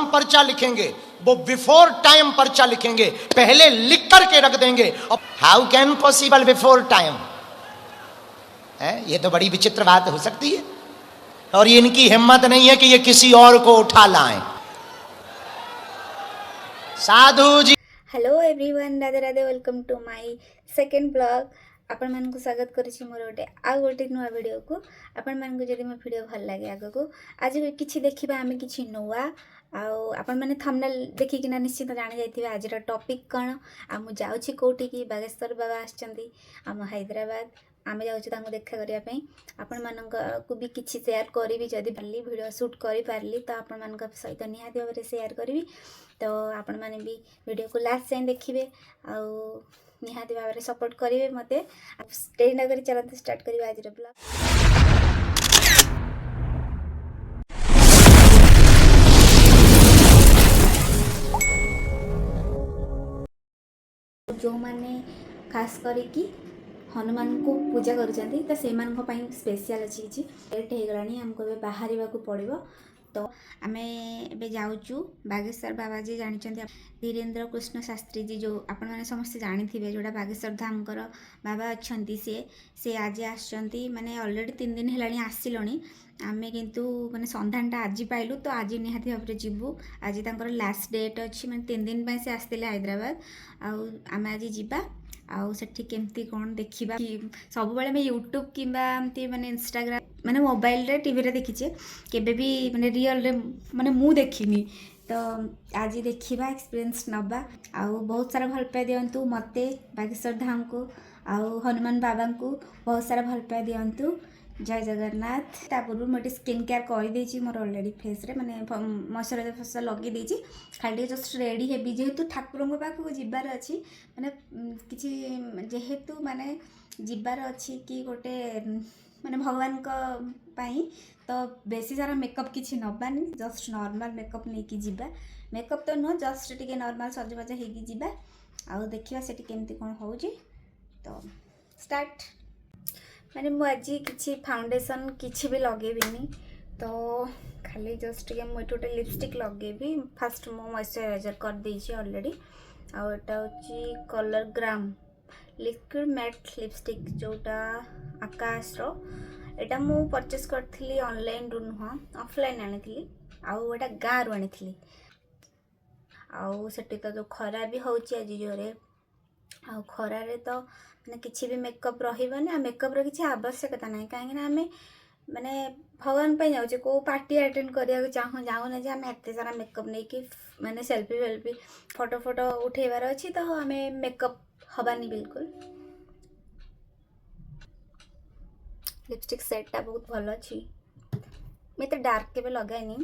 हम पर्चा लिखेंगे वो बिफोर टाइम पर्चा लिखेंगे, पहले लिख करके रख देंगे। How can possible before time? ये तो बड़ी विचित्र बात हो सकती है, और ये इनकी हिम्मत नहीं है कि ये किसी और को उठा लाएं। साधु जी। Hello everyone, Radhe Radhe, welcome to my second blog. आपण मानकु स्वागत करिछि मोर गोटे आ गोटे नुआ वीडियो को। आपण मानकु जदि मो वीडियो भल लागे आगो आज किछि देखिबा, आमे किछि नुआ आपण माने थंबनेल देखि किना निश्चित जानि जाइथिबे आज टॉपिक कोन। आ मु जाउछि कोठी की बागेश्वर बाबा आछंती आम हैदराबाद। आमे जाउछि तांको देखा करिया पई। आपण मानक को भी किछि शेयर करिवि, जदि पारली वीडियो शूट करि पारली तो आपण मानक सहित निहाती भाबरे शेयर करिवि। तो आपण माने भी वीडियो को लास्ट जाए देखिए आ निहाती भाव में सपोर्ट करेंगे मते। स्टे न करी चलते स्टार्ट करिबा आज ब्लॉग। जो माने खास करी हनुमान को पूजा करुँच तो से स्पेशल अच्छी किसी लेट हो गलानी, हमको बाहर को पड़ो। तो आम ए जाऊँ बागेश्वर बाबा जी जानते धीरेन्द्र कृष्ण शास्त्री जी, जो आपण मैंने समस्ते जानी थे जोड़ा बागेश्वर धाम बाबा अच्छा सी आज आसती माने ऑलरेडी 3 दिन है आसिलोनी। आमे किंतु माने संधानटा आज पाइलु, तो आज निहाती भाव में जीवु। आज तांकर लास्ट डेट अच्छी, माने 3 दिन से आसते हैदराबाद। आम आज जीवा आउ सेठी केमती कौन देखिबा कि सब बेले मैं यूट्यूब किंबा एमती माने इंस्टाग्राम माने मोबाइल रे टीवी रे देखिचे, केबे भी माने रियल रे माने मु देखिनी। तो आज देखिबा, एक्सपीरियंस नबा। आउ बहुत सारा भल पाई दियंतु मते बागेश्वर धाम को, आउ हनुमान बाबा को बहुत सारा भल पाई दियंतु। जय जगन्नाथ। तापूर्व मुझे स्किन केयर कर मोर ऑलरेडी फेस रे माने मॉइस्चराइजर फॉइस्चर लगे देछि, खाली जस्ट रेडी हेबी जेहेतु ठाकुर पाखक जीवार अच्छी माने किछि जेहेतु माने जीवार अच्छी कि गोटे माने भगवान को पाई। तो बेसी सारा मेकअप किछि नबानी, जस्ट नॉर्मल मेकअप नहीं कि जीवा। मेकअप तो नुह, जस्ट टिके नॉर्मल सजबाजा हेगी जीवा। आउ देखिबा सेठी केमती कोन होउची। तो स्टार्ट। माने मु आज किछि फाउंडेशन किछि भी लगेबिनी, तो खाली जस्ट के मुझे गोटे लिपस्टिक लगेबी। फास्ट मु मॉइस्चराइजर कर देछि ऑलरेडी। आ एटा होची कलर ग्राम लिक्विड मैट लिपस्टिक, जोटा आकाश रो। एटा मु परचेस करथिली ऑनलाइन रु नुह, ऑफलाइन आनिथिली। आउ एटा गाँ रु आनिथिली। आउ सेठी तो जो खरा भी होची आज जोरे, आ खरा रे तो माने किछि भी मेकअप रहिबा ना। मेकअप रो किछि आवश्यकता नाही, काहे ना हमें माने भगवान पे जाउचे को पार्टी अटेंड करिया चाहो जाउ ना जे हम एते सारा मेकअप नै कि माने सेल्फी फोटो फोटो उठेबार अछि, तो हमें मेकअप हबानी बिल्कुल। लिपस्टिक सेटटा बहुत भल अछि। मैं तो डार्क केबे लगाइनी,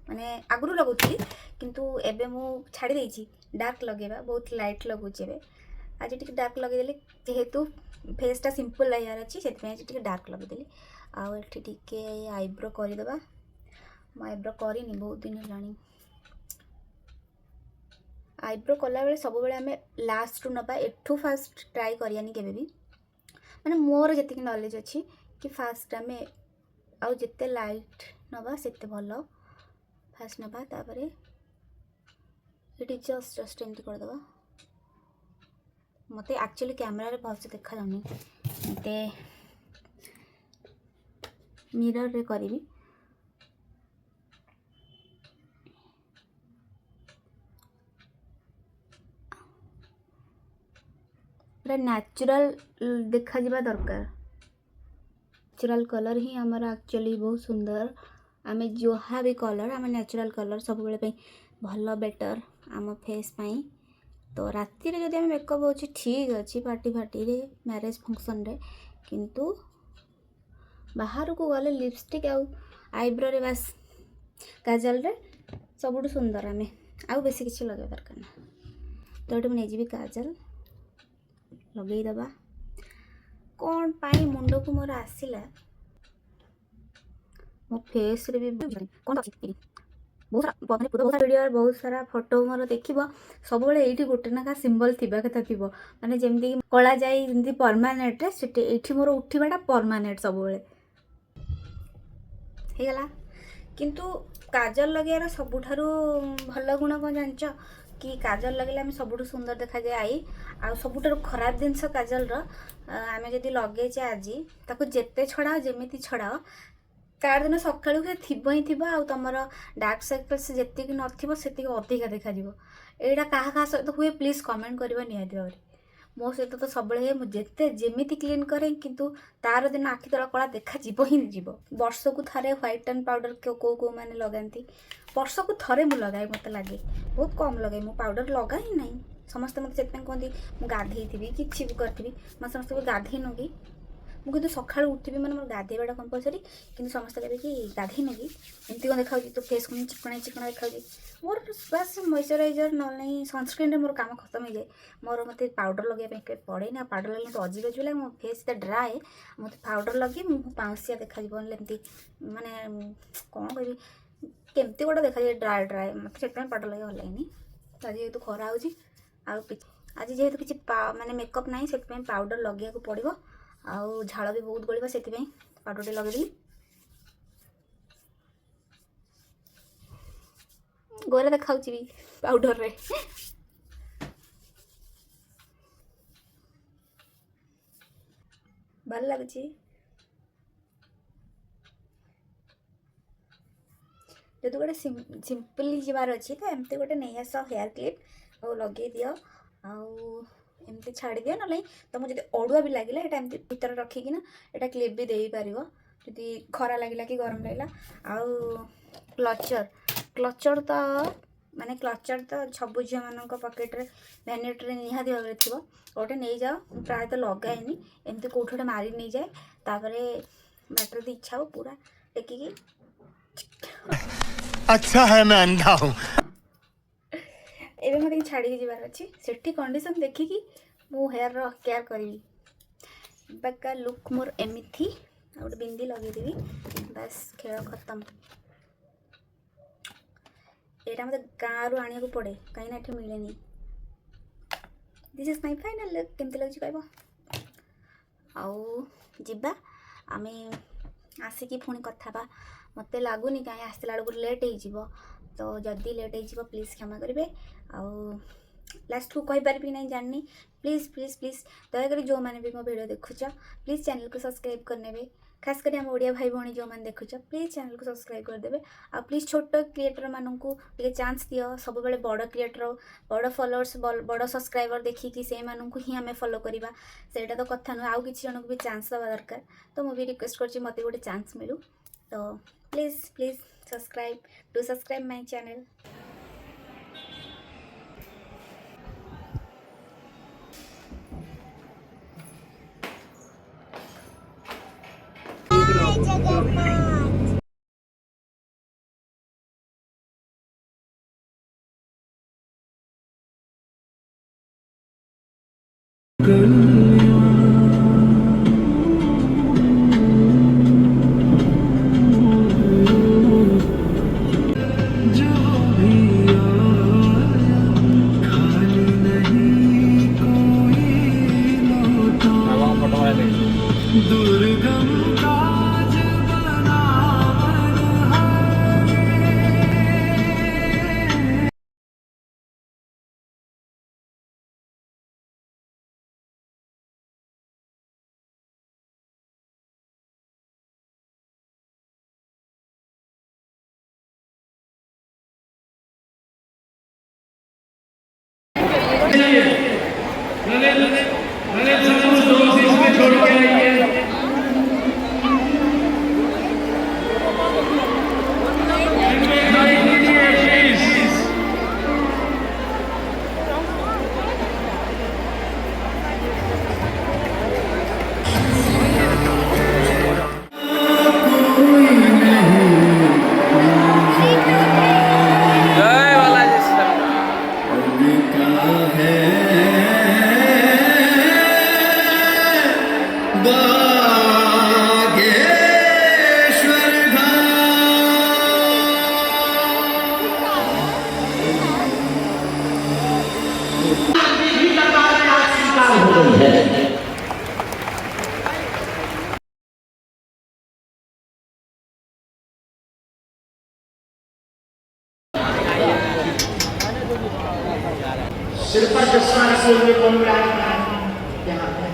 माने आगुरु लगुथली किंतु एबे मु छाड़ी देछि डार्क लगेबा, बहुत लाइट लगुचे बे। आज टिके डार्क लगे देली जेहेतु फेसटा सिंपल लाइर अच्छी, से टिके डार्क लगे देली। आउ एठी टिके आईब्रो करि देबा। म आईब्रो करिनी बहुत दिन हेलानी। आईब्रो कला बेले सब बेले हमें लास्ट रु नबा, एठू फास्ट ट्राई करियानी केबे भी। माने मोर जति नॉलेज अच्छी कि फास्ट हमें आउ जते लाइट नबा सेते भलो। फास्ट नबा तापरे एठी जस्ट एंटी कर देबा। मते एक्चुअली कैमरा रे भल से देखा जाउनी, मते मिरर रे करिवि। पूरा नेचुरल देखा जिबा दरकार। नेचुरल कलर ही हमारा एक्चुअली बहुत सुंदर। आमे जोहा भी कलर आमे नेचुरल कलर सब बेले पे भल बेटर आम फेस पाई। तो राति रे जदि आमे मेकअप होछि ठीक अछि, पार्टी फार्टी रे मैरिज फंक्शन रे, किंतु बाहर को गले लिपस्टिक आउ आईब्रो रे बस काजल रे सबुठ सुंदर। आमे आउ बेसी किछि लगे दरकार ना। तो एटे नै जीबी काजल लगेई दबा। कोन पाई मुंडो को मोर आसिला मो फेस रे भी कोन अछि बहुत सारा बहुत सारा वीडियो बहुत सारा फोटो मोर देखिबो सब बेले एठी गोटे नाका सिंबल थिबा कथा थिबो। माने जेमती कला जाई जेमती परमानेंट रे सेटे एठी मोर उठिबाटा परमानेंट सब बेले हे गला। किंतु काजल लगेयार सबुठारु भल गुण कौन जानच कि काजल लगेले आम सबुठु सुंदर देखा जाए आई आ सबुठारु खराब जिनस काजल आम जदि लगेचे आज ताको जेते छड़ाओ जेमिति छड़ाओ तार दिन सका थी ही थी आ तुम डार्क सर्कल्स जी नथिबो सेति अधिका देखा एटा क्या सहित हुए प्लीज कमेंट करवा निहाती भाव मो सहित तो सब मुझे जेमिति क्लीन करें किंतु तार दिन आखि तला कला देखा ही जीव वर्ष को थे व्हाइट एंड पाउडर को मैंने लगाती वर्ष को थे मुझे लगाए मत लगे बहुत कम लगे मु पाउडर लगा ही ना समस्ते मत से कहती मुझे गाधे थी कि करी मैं समस्त गाधे नुकी मुझे सका उठी मैंने मोर गाधेवाटा कंपलसरी कि समस्त कहे कि गाधे नुकी एमती कौन देखा तो फेस को चिकना चिकना देखा मोर बस मॉइस्चराइजर ना सनस्क्रीन मोर काम खत्म हो जाए मोर मत पाउडर लगे पड़े ना पाउडर लगे तो अजीब अजीब लगे मो फेस इतना ड्राए मत पाउडर लगे मुझे पाउसिया देखा एमती माने कौन कह केमती गोटे देखा जाए ड्राए ड्राए मत से पाउडर लगे भल लगे आज जेहतु खरा हो आज जेहतु किसी माने मेकअप ना से पाउडर लगे पड़ो आउ झाड़ भी बहुत गलिबा से पाउडर टे लगेदेली गोरा देखा भी पाउडर रे भल लगुच जदि गोटे सिंपली जीवार अच्छी तो एमती गोटे नहीं आस हेयर क्लिप और लगे दियो आउ एमती छाड़ दिया ना तुम जब अड़ुआ भी लगे ये एमती भीतर रखिकिना यहाँ क्लिप भी दे पार जी खरा लगे कि गरम लगे आउ क्लचर तो माने क्लचर तो सब झील मान पकेट्रे भैनिट्रे निहाती भाव थी गोटे नहीं जाओ प्राय तो लगाएनि एमती कौट गोटे मारी नहीं जाए तापर बाटर दी इच्छा हो पूरा टेकिकी अच्छा है मैं अंधा हूँ एवं मत छाड़ी जीवार अच्छी से कंडीशन देखिकी मु हेयर केयर करी बाका लुक मोर एमिथी गोटे बिंदी लगेदेवी बस खेल खत्म यहाँ मत गाँव आने को पड़े कहीं ये मिले this is my final look केमती लगे कह आउ जीवा आम आसिकी पुणी कथा मत लगुनि कहीं आसला बेलू लेट हो तो जदि लेट हो प्लीज़ क्षमा करेंगे आउ लास्ट को कहीपरि ना जानी प्लीज़ प्लीज़ प्लीज़ दयाक जो मैंने भी मो वीडियो देखुच प्लीज़ चैनल को सब्सक्राइब करने खास कर आम ओडिया भाई भौणी जो मैंने देखुच प्लीज़ चैनल को सब्सक्राइब करदे आ प्लीज़ छोट क्रिएटर मानक टे चांस दियो सब बेले बड़ क्रिएटर बड़ फॉलोअर्स बड़ सब्सक्राइबर देखिकी से ही आम फॉलो करवा से तो कथा नुह आउ किसी जन को भी चांस देवा दरकार तो मुझे रिक्वेस्ट कर मत गोटे चांस मिलू तो please please subscribe my channel जय बालाजी। सिर पर चश्मा रखे हुए कौन विराजमान है? यहाँ पे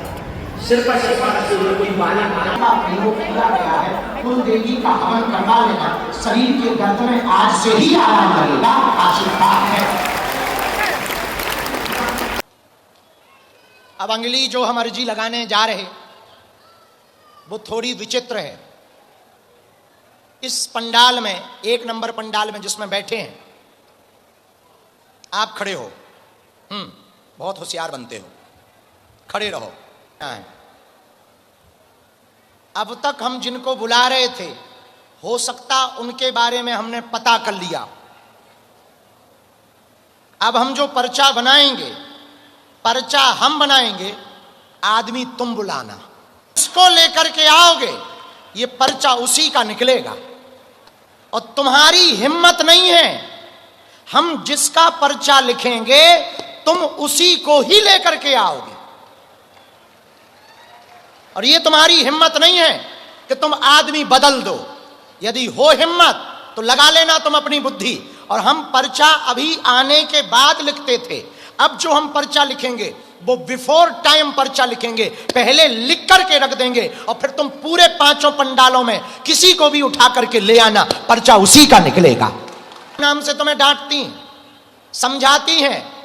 सिर पर चश्मा रखे हुए कोई बालक का प्रयोग किया गया है। कुल देवी का हवन करवा लेना, शरीर के दर्द में आज से ही आराम लगेगा, आशीर्वाद है। अब अंगुली जो हम अर्जी लगाने जा रहे वो थोड़ी विचित्र है। इस पंडाल में, 1 नंबर पंडाल में जिसमें बैठे हैं, आप खड़े हो, बहुत होशियार बनते हो, खड़े रहो। अब तक हम जिनको बुला रहे थे, हो सकता उनके बारे में हमने पता कर लिया। अब हम जो पर्चा बनाएंगे, पर्चा हम बनाएंगे, आदमी तुम बुलाना। इसको लेकर के आओगे, ये पर्चा उसी का निकलेगा। और तुम्हारी हिम्मत नहीं है, हम जिसका पर्चा लिखेंगे तुम उसी को ही लेकर के आओगे। और ये तुम्हारी हिम्मत नहीं है कि तुम आदमी बदल दो। यदि हो हिम्मत तो लगा लेना तुम अपनी बुद्धि। और हम पर्चा अभी आने के बाद लिखते थे, अब जो हम पर्चा लिखेंगे वो बिफोर टाइम पर्चा लिखेंगे, पहले लिख करके रख देंगे। और फिर तुम पूरे 5 पंडालों में किसी को भी उठा करके ले आना, पर्चा उसी का निकलेगा। नाम से तुम्हें डांटती, समझाती हैं,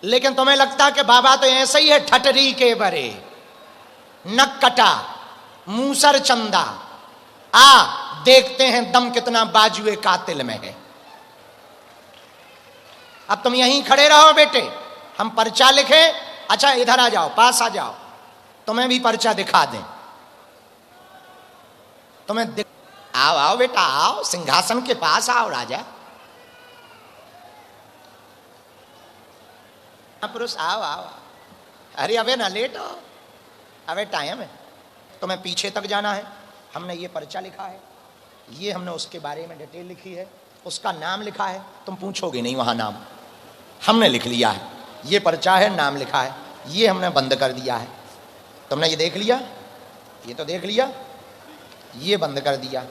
लेकिन तुम्हें लगता कि बाबा तो ऐसे ही है, ठटरी के बरे, नक कटा, मूसर चंदा, आ देखते हैं दम कितना बाजुए कातिल में है। अब तुम यहीं खड़े रहो बेटे, हम पर्चा लिखें। अच्छा इधर आ जाओ, पास आ जाओ, तुम्हें भी पर्चा दिखा दें। आओ आओ बेटा, आओ, सिंहासन के पास आओ राजा। पुरुष आओ आओ। अरे अबे ना लेट हो, अबे टाइम है। तुम्हें पीछे तक जाना है, हमने ये पर्चा लिखा है, ये हमने उसके बारे में डिटेल लिखी है, उसका नाम लिखा है। तुम पूछोगे नहीं वहां नाम, हमने लिख लिया है। ये पर्चा है, नाम लिखा है, ये हमने बंद कर दिया है। तुमने ये देख लिया, ये तो देख लिया, ये बंद कर दिया,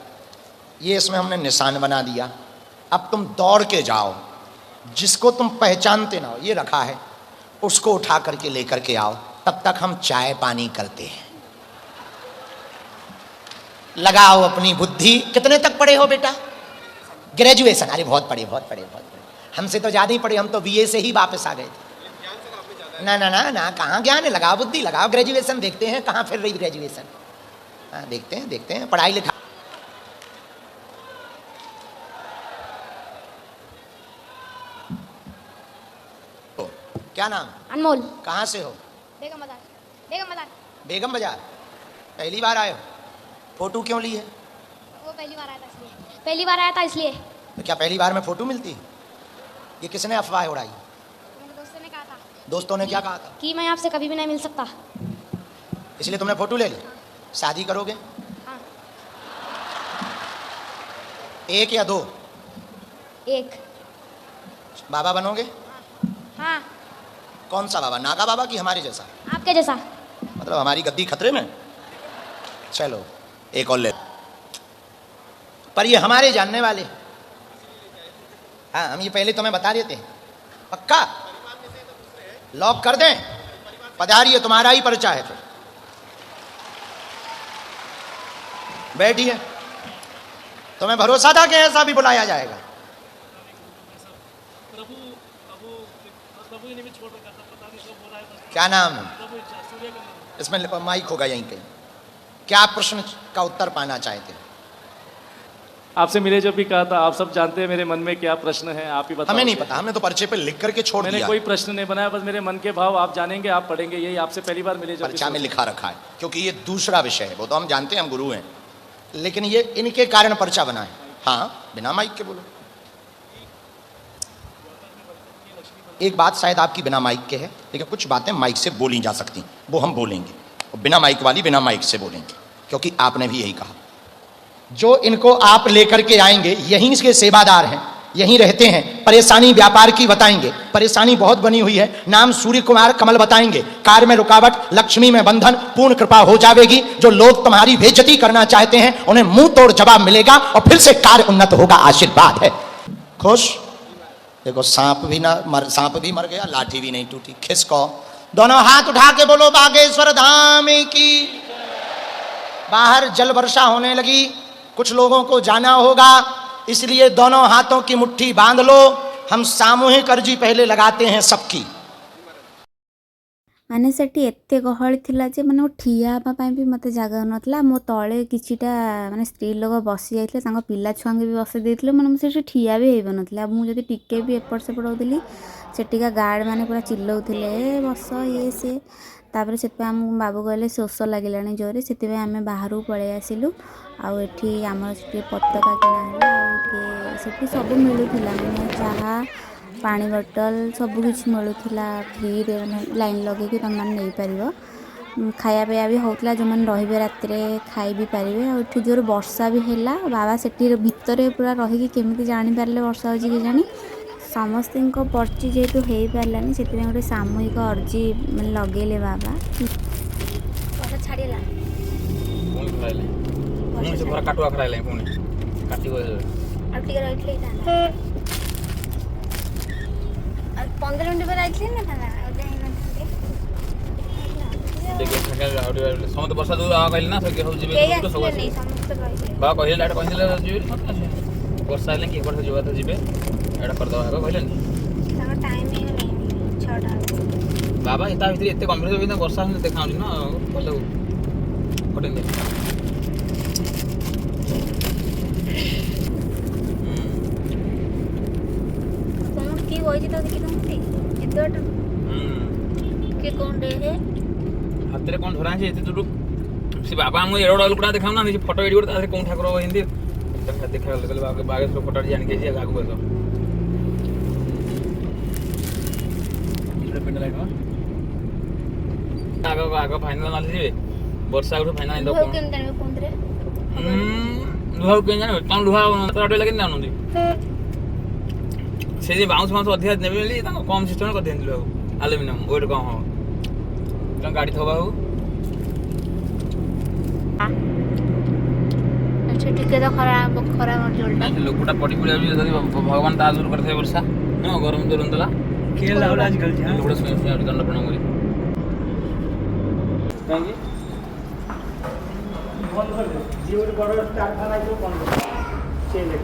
ये इसमें हमने निशान बना दिया। अब तुम दौड़ के जाओ, जिसको तुम पहचानते ना हो, ये रखा है, उसको उठा करके लेकर के आओ। तब तक हम चाय पानी करते हैं। लगाओ अपनी बुद्धि। कितने तक पढ़े हो बेटा? ग्रेजुएशन? अरे बहुत पढ़े, बहुत पढ़े, बहुत पढ़े। हमसे तो ज्यादा ही पढ़े, हम तो बीए से ही वापस आ गए थे। ना ना ना ना, कहाँ ज्ञान है? लगाओ बुद्धि, लगाओ ग्रेजुएशन। देखते हैं कहाँ फिर रही ग्रेजुएशन। हाँ देखते हैं, देखते हैं पढ़ाई लिखा। क्या नाम? अनमोल। कहाँ से हो? बेगम बाजार। बेगम बाजार। बेगम बाजार। पहली बार आए हो? फोटो क्यों ली है? वो पहली बार आया था इसलिए। पहली बार आया था इसलिए। तो क्या पहली बार में फोटो मिलती है? ये किसने अफवाह उड़ाई? मेरे दोस्तों ने कहा था। दोस्तों ने क्या कहा था? कि मैं आपसे कभी भी नहीं मिल सकता। इसलिए तुमने फोटो ले ली। शादी करोगे? हाँ। 1 या 2? 1। बाबा बनोगे? हाँ। कौन सा बाबा? नागा बाबा की हमारे जैसा? आपके जैसा। मतलब हमारी गद्दी खतरे में? चलो एक और ले। पर ये हमारे जानने वाले। हाँ हम ये पहले तुम्हें बता देते हैं। पक्का लॉक कर दें? पधारिए, तुम्हारा ही पर्चा है। फिर बैठिए। तुम्हें भरोसा था कि ऐसा भी बुलाया जाएगा? क्या नाम है? इसमें माइक होगा यहीं कहीं। क्या प्रश्न का उत्तर पाना चाहते हैं? आपसे मिले जब भी कहा था, आप सब जानते हैं मेरे मन में क्या प्रश्न है, आप ही बताओ। हमें नहीं पता, हमने तो पर्चे पे लिख करके छोड़ दिया। मैंने कोई प्रश्न नहीं बनाया, बस मेरे मन के भाव आप जानेंगे, आप पढ़ेंगे, यही आपसे पहली बार मिले जब पर्चा में लिखा रखा है। क्योंकि ये दूसरा विषय है, वो तो हम जानते हैं, हम गुरु हैं, लेकिन ये इनके कारण पर्चा बना है। हाँ बिना माइक के बोलो। एक बात शायद आपकी बिना माइक के है, लेकिन कुछ बातें माइक से बोली जा सकती, वो हम बोलेंगे। और बिना माइक वाली बिना माइक से बोलेंगे, क्योंकि आपने भी यही कहा। जो इनको आप लेकर के आएंगे, यहीं के सेवादार हैं, यहीं रहते हैं। परेशानी व्यापार की बताएंगे, परेशानी बहुत बनी हुई है। नाम सूर्य कुमार कमल बताएंगे। कार्य में रुकावट, लक्ष्मी में बंधन, पूर्ण कृपा हो जाएगी। जो लोग तुम्हारी बेइज्जती करना चाहते हैं, उन्हें मुंह तोड़ जवाब मिलेगा और फिर से कार्य उन्नत होगा। आशीर्वाद है। खुश? देखो सांप भी मर गया, लाठी भी नहीं टूटी। खिसको, दोनों हाथ उठा के बोलो बागेश्वर धाम की। बाहर जल वर्षा होने लगी, कुछ लोगों को जाना होगा, इसलिए दोनों हाथों की मुट्ठी बांध लो। हम सामूहिक अर्जी पहले लगाते हैं सबकी। माने सेठी एते गहଳି थिला जे माने ठिया हेबा पई भी मते जागा नथला। मो तळे किछिटा माने स्त्री लोक बसी जाइतले, तांको पिला छुआंगे भी बसी देइतले, माने सेठी ठिया भी हेबा नथला। मु जदी टिके भी एपट सेपट होतली, सेठिका गार्ड माने पूरा चिल्लौथिले बस ये से। तापर सेतपे हम बाबू कहले शोष लागिलानी जोरे, सेतिबे आमे बाहरु पळे आसिलु। आउ एठी हमर सेठी पताका किना हला, आउ सेठी सब मिलुथिला, माने चाहा पानी बोतल सबकिछि मिलूला फ्री रे, लाइन लगे कि तुम मैंने नहीं पार। खाया पिया भी होता, जो मैंने रे रात खाई भी पारे। और जोर वर्षा भी है, बाबा से भितर पूरा रही केमी जापारे वर्षा हो जानी। समस्त पर्ची जेहेतु हो पारानी से गोटे सामूहिक अर्जी मैंने लगेले बाबा। पंद्रह मिनट पर आई ना समस्त वर्षा जो कहले ना बाबा कहले डायरेक्ट कहले वर्षा हेले कि वर्षा जो तो जीवे एटा कर दवा कहले टाइम बाबा इता भीतर एते गंभीर भी वर्षा देखा ना बोलो कटे दे कौन की होई तो देखि तुमती एते के कौन रे है हाथ कौन धरा है एते दुरु से बाबा हम एडो लुकड़ा देखाम ना फोटो एडी तारे कौन ठाकुर हिंदी देखा गले बाबा बागेश्वर फोटो जान के आगु बस पिंड लाइट आगो आगो फाइनल ना जीवे वर्षा उठ फाइनल दो केम जाने कौन रे लुहा के जाने तम लुहा तड़े लगे ना नंदी से जे बाउंस माउंस अधिक नेबे मिली ता कम सिस्टम कर देन लुहा एल्युमिनियम वेट कम हो तम गाड़ी थबा हो अच्छा ठीक है तो खरा मर जोलटा लोकटा पड़ी पड़ी जदी भगवान ता दूर करथे वर्षा न गरम तुरंत ला खेल लाउला आजकल जे लोकटा सुन दंड प्रणाम करी कांगी बंद कर दे जीव रे बड़ कारखाना जो बंद कर चले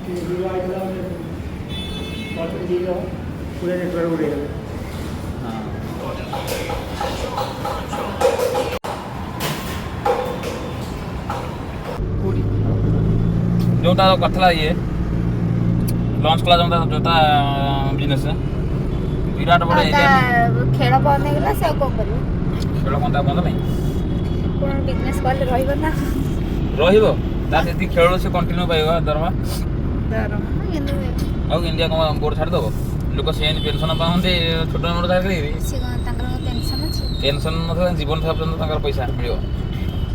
कि जीव आइला में बड़ जीव पूरे नेटवर्क उड़े गए जोटा कथला ये लॉन्च कला जोटा बिजनेस विराट बड़े खेल बंद हो गला से को करू खेल बंद नहीं कोन बिजनेस वाले रहइबो ना रहिबो ता सेति खेल से कंटिन्यू पाइबा दरमा और इंडिया को बोर्ड छाड़ दबो लोक से पेंशन पाउंदे छोट मोट चाकरी से तांकर पेंशन अछि टेंशन न जीवन पर्यंत तांकर पैसा मिलियो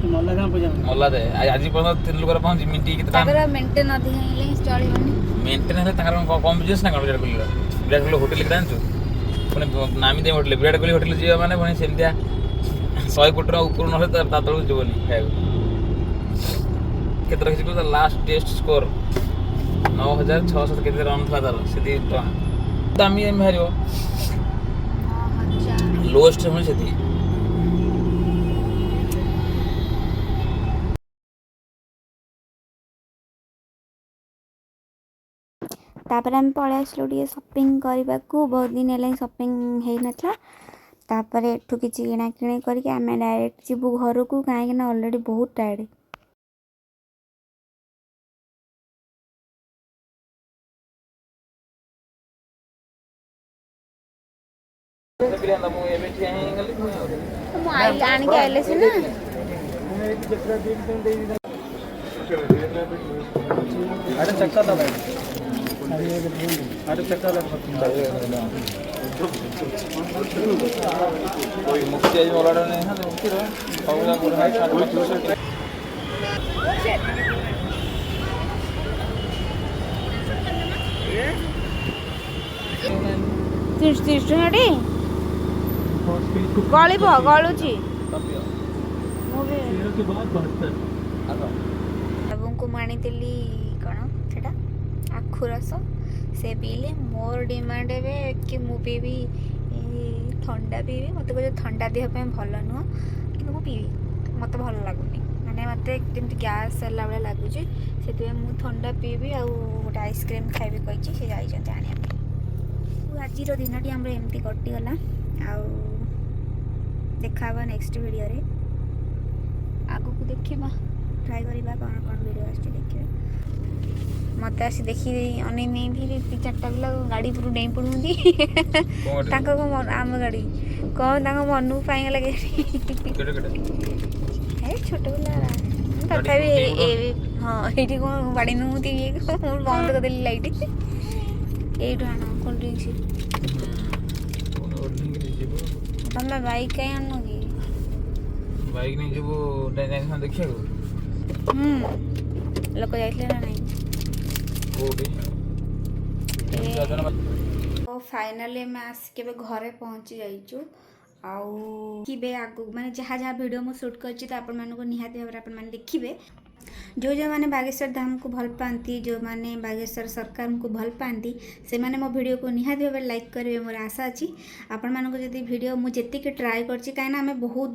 मल्ला का पैसा मल्ला दे आज पर्यंत तीन लोकर पहुंच मिंटी कितना तांकर मेंटेन अधिक हेले चलिबनी मेंटेन है तांकर कम बिजनेस ना विराट कोहली होटल के जानछु पुणे नामी दे होटल विराट कोहली होटल जीवा माने पुणे सेमतिया 100 कोटी रो ऊपर न होले ता तळु जीवनी खाय केतर किसी को लास्ट टेस्ट स्कोर 9600 केते रन था तार सेति दामी एम हारियो लोएस्ट होने सेति तापर हम पळे आसलो टिके शॉपिंग करबा को बहुत दिन हेले शॉपिंग हे नथला। तापर एठु किछि किना किणी करके आमे डायरेक्ट जीवु घर को काहे ना ऑलरेडी बहुत टायर्ड मु आई आन के आइले से ना अरे चक्का था भाई अरे चक्का लग कोई मुक्ति आज मोलाडो नहीं है तो मुक्ति रहो पाउला को है छाड़ तीस टंगाटी गलिब गलुची के बाद 72 ମୁଁ ଆଣିଥିଲି କ'ଣ ସେଟା ଆଖୁ ରସ ସେ ପିଇଲେ। ମୋର ଡିମାଣ୍ଡ ଏବେ କି ମୁଁ ପିଇବି ଥଣ୍ଡା ପିଇବି। ମୋତେ କହୁଛି ଥଣ୍ଡା ଦେହ ପାଇଁ ଭଲ ନୁହଁ କିନ୍ତୁ ମୁଁ ପିଇବି, ମୋତେ ଭଲ ଲାଗୁନି, ମାନେ ମୋତେ ଯେମିତି ଗ୍ୟାସ୍ ହେଲା ଭଳିଆ ଲାଗୁଛି। ସେଥିପାଇଁ ମୁଁ ଥଣ୍ଡା ପିଇବି ଆଉ ଗୋଟେ ଆଇସ୍କ୍ରିମ୍ ଖାଇବି କହିଛି। ସେ ଯାଇଛନ୍ତି ଆଣିବା ପାଇଁ। ଆଜିର ଦିନଟି ଆମର ଏମିତି କଟିଗଲା। ଆଉ ଦେଖା ହେବା ନେକ୍ସଟ ଭିଡ଼ିଓରେ। ଆଗକୁ ଦେଖିବା, ଟ୍ରାଏ କରିବା କ'ଣ କ'ଣ ଭିଡ଼ିଓ ଆସୁଛି ଦେଖିବା। ମୋତେ ଆସି ଦେଖି ଅନେଇ ନେଇଥିଲି 4ଟା ପିଲା ଗାଡ଼ି ଉପରୁ ଡେଇଁ ପଡ଼ୁଛନ୍ତି। ତାଙ୍କ ଆମ ଗାଡ଼ି କ'ଣ ତାଙ୍କ ମନକୁ ପାଇଗଲା ଗାଡ଼ି। ଏ ଛୋଟ ପିଲା ତଥାପି ହଁ ଏଇଠି କ'ଣ ବାଡ଼ି ନୁହନ୍ତି ଇଏ ମୁଁ ବନ୍ଦ କରିଦେଲି ଲାଇଟ୍। ଏଇଠୁ ଆଣ କୋଲ୍ଡ ଡ୍ରିଙ୍କସ୍। ତମେ ବାଇକ୍ କାହିଁ ଆଣୁନ କି? ବାଇକ୍ ନେଇ ଯିବୁ ଦେଖିବାକୁ। ଲୋକ ଯାଇଥିଲେ ନା ନାହିଁ? ଫାଇନାଲି ଆମେ ଆସିକି ଏବେ ଘରେ ପହଞ୍ଚି ଯାଇଛୁ। ଆଉ ଦେଖିବେ ଆଗକୁ ମାନେ ଯାହା ଯାହା ଭିଡ଼ିଓ ମୁଁ ସୁଟ୍ କରିଛି ତ ଆପଣମାନଙ୍କୁ ନିହାତି ଭାବରେ ଆପଣମାନେ ଦେଖିବେ। ଯେଉଁମାନେ ବାଗେଶ୍ୱର ଧାମକୁ ଭଲ ପାଆନ୍ତି, ଯେଉଁମାନେ ବାଗେଶ୍ୱର ସରକାରଙ୍କୁ ଭଲ ପାଆନ୍ତି, ସେମାନେ ମୋ ଭିଡ଼ିଓକୁ ନିହାତି ଭାବରେ ଲାଇକ୍ କରିବେ ମୋର ଆଶା ଅଛି। ଆପଣମାନଙ୍କୁ ଯଦି ଭିଡ଼ିଓ ମୁଁ ଯେତିକି ଟ୍ରାଏ କରିଛି, କାହିଁକିନା ଆମେ ବହୁତ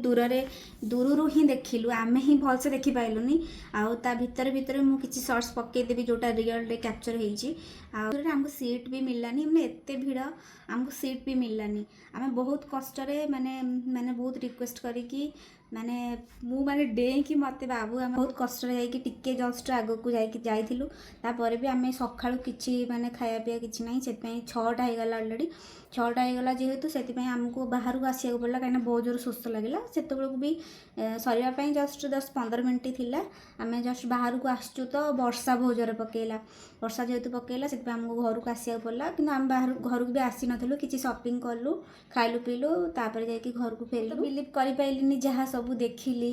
ଦୂରରୁ ହିଁ ଦେଖିଲୁ, ଆମେ ହିଁ ଭଲସେ ଦେଖିପାରିଲୁନି। ଆଉ ତା ଭିତରେ ମୁଁ କିଛି ସର୍ଟସ୍ ପକାଇଦେବି ଯେଉଁଟା ରିଅଲ୍ରେ କ୍ୟାପଚର୍ ହେଇଛି। ଆଉ ଆମକୁ ସିଟ୍ ବି ମିଳିଲାନି, ମାନେ ଏତେ ଭିଡ଼ ଆମକୁ ସିଟ୍ ବି ମିଳିଲାନି। ଆମେ ବହୁତ କଷ୍ଟରେ ମାନେ ବହୁତ ରିକ୍ୱେଷ୍ଟ କରିକି ମାନେ ମୁଁ ଡେଇଁକି ମୋତେ ବାବୁ ଆମେ ବହୁତ କଷ୍ଟରେ ଯାଇକି ଟିକେ ଜଷ୍ଟ ଆଗକୁ ଯାଇଥିଲୁ। ତାପରେ ବି ଆମେ ସକାଳୁ କିଛି ଖାଇବା ପିଇବା କିଛି ନାହିଁ, ସେଥିପାଇଁ 6ଟା ହେଇଗଲା ଅଲରେଡ଼ି। 6ଟା ହେଇଗଲା ଯେହେତୁ ସେଥିପାଇଁ ଆମକୁ ବାହାରକୁ ଆସିବାକୁ ପଡ଼ିଲା, କାହିଁକିନା ବହୁତ ଜୋର ଶୋଷ ଲାଗିଲା। ସେତେବେଳକୁ ବି ସରିବା ପାଇଁ ଜଷ୍ଟ 10-15 ମିନିଟ୍ ଥିଲା। ଆମେ ଜଷ୍ଟ ବାହାରକୁ ଆସିଛୁ ତ ବର୍ଷା ବହୁତ ଜୋରରେ ପକେଇଲା। ବର୍ଷା ଯେହେତୁ ପକେଇଲା ସେଥିପାଇଁ ଆମକୁ ଘରକୁ ଆସିବାକୁ ପଡ଼ିଲା। କିନ୍ତୁ ଆମେ ଘରକୁ ବି ଆସିନଥିଲୁ, କିଛି ସପିଂ କଲୁ, ଖାଇଲୁ ପିଇଲୁ, ତାପରେ ଯାଇକି ଘରକୁ ଫେରିଲୁ। ବିଲିଭ୍ କରିପାରିଲିନି ଯାହା ସବୁ ଦେଖିଲି,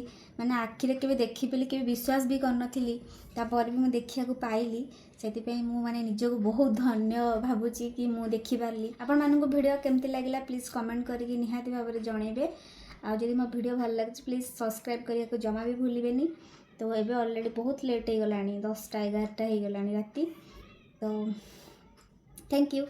ଆଖିରେ କେବେ ଦେଖିପାରିଲି, କେବେ ବିଶ୍ୱାସ ବି କରିନଥିଲି। ତାପରେ ବି ମୁଁ ଦେଖିବାକୁ ପାଇଲି, ସେଥିପାଇଁ ମୁଁ ନିଜକୁ ବହୁତ ଧନ୍ୟ ଭାବୁଛି କି ମୁଁ ଦେଖିପାରିଲି। ଆପଣମାନଙ୍କୁ ଭିଡ଼ିଓ କେମିତି ଲାଗିଲା ପ୍ଲିଜ୍ କମେଣ୍ଟ କରିକି ନିହାତି ଭାବରେ ଜଣାଇବେ। ଆଉ ଯଦି ମୋ ଭିଡ଼ିଓ ଭଲ ଲାଗୁଛି ପ୍ଲିଜ୍ ସବସ୍କ୍ରାଇବ୍ କରିବାକୁ ଜମା ବି ଭୁଲିବେନି। ତ ଏବେ ଅଲରେଡ଼ି ବହୁତ ଲେଟ୍ ହେଇଗଲାଣି, 10ଟା 11ଟା ହେଇଗଲାଣି ରାତି। ତ ଥ୍ୟାଙ୍କ ୟୁ।